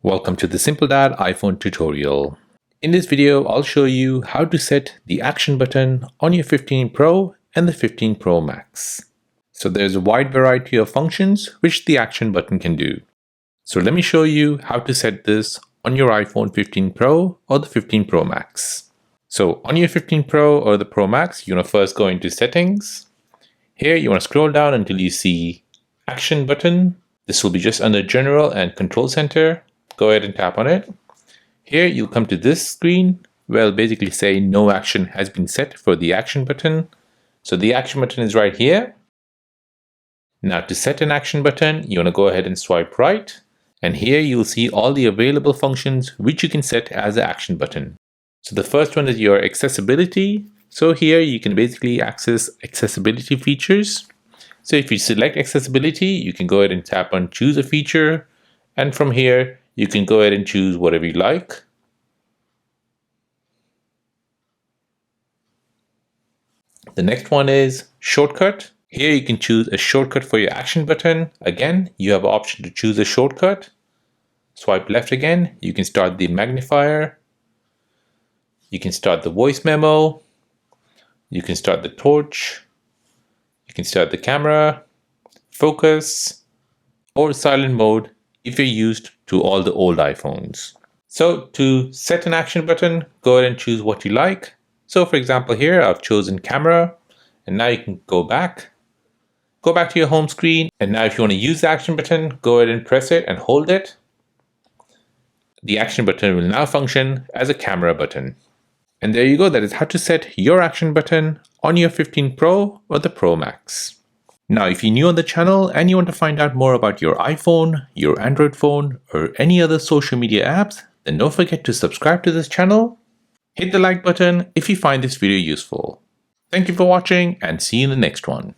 Welcome to the Simple Dad iPhone tutorial. In this video, I'll show you how to set the action button on your 15 Pro and the 15 Pro Max. So there's a wide variety of functions which the action button can do. So let me show you how to set this on your iPhone 15 Pro or the 15 Pro Max. So on your 15 Pro or the Pro Max, you want to first go into settings. Here you want to scroll down until you see action button. This will be just under general and control center. Go ahead and tap on it. Here you'll come to this screen where it'll basically say no action has been set for the action button. So the action button is right here. Now to set an action button, you want to go ahead and swipe right. And here you'll see all the available functions which you can set as an action button. So the first one is your accessibility. So here you can basically access accessibility features. So if you select accessibility, you can go ahead and tap on choose a feature. And from here, you can go ahead and choose whatever you like. The next one is shortcut. Here you can choose a shortcut for your action button. Again, you have an option to choose a shortcut. Swipe left again. You can start the magnifier. You can start the voice memo. You can start the torch. You can start the camera, focus, or silent mode if you're used to all the old iPhones. So to set an action button, go ahead and choose what you like. So for example here, I've chosen camera, and now you can go back to your home screen. And now if you want to use the action button, go ahead and press it and hold it. The action button will now function as a camera button. And there you go, that is how to set your action button on your 15 Pro or the Pro Max. Now, if you're new on the channel and you want to find out more about your iPhone, your Android phone, or any other social media apps, then don't forget to subscribe to this channel. Hit the like button if you find this video useful. Thank you for watching and see you in the next one.